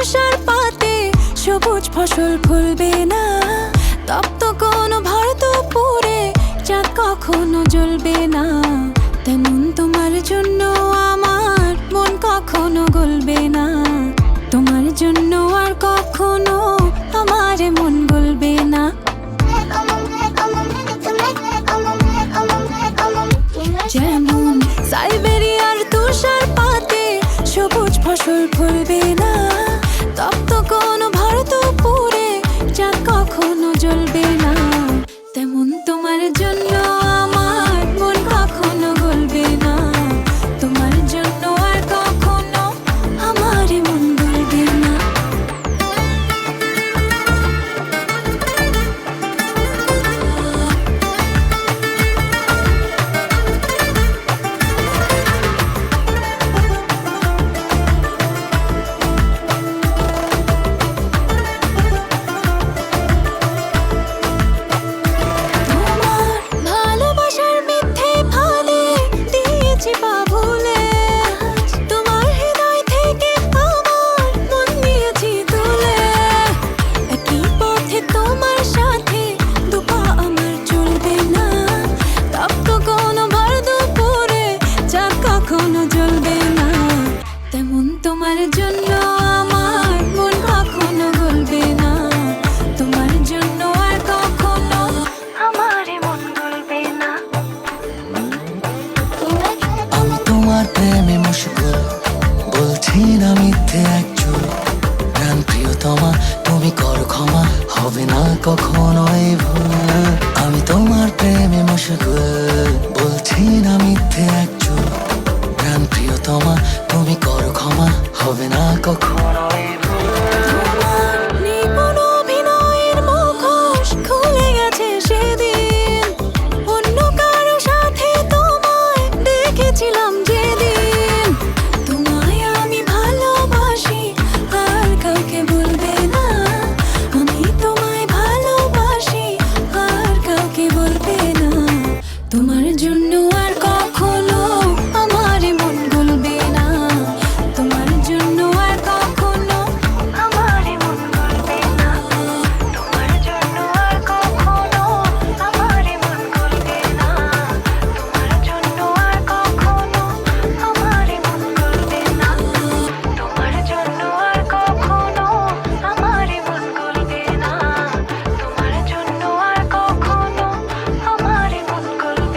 তুষার পাতে সবুজ ফসল ফলবে না, তপ্ত কোনো ভর দুপুরে চাঁদ কখনো জ্বলবে না। তেমন তোমার জন্য আমার মন কখনো গলবে না, তোমার জন্য আর কখনো আমার মন গলবে না। যেমন সাইবেরিয়ার তুষার পাতে সবুজ ফসল ফলবে না, তপ্ত কোনো ভর দুপুরে চাঁদ কখনো জ্বলবে না। তেমন তোমার জন্য আমার মন কখনো গলবে না, তোমার জন্য আর কখনো আমার মন গলবে না। তোমার জন্য আমার মন কখনো গলবে না, তোমার জন্য আর কখনো আমার মন গলবে না। আমি তোমার প্রেমে মশগুল, বলছি না মিথ্যে একচুল। প্রাণ প্রিয়তমা তুমি করো ক্ষমা, হবে না কখনো এই ভুল। আমি তোমার প্রেমে মশগুল, বলছি না মিথ্যে একচুল। প্রাণ প্রিয়তমা তুমি করো ক্ষমা, হবে না কখনো।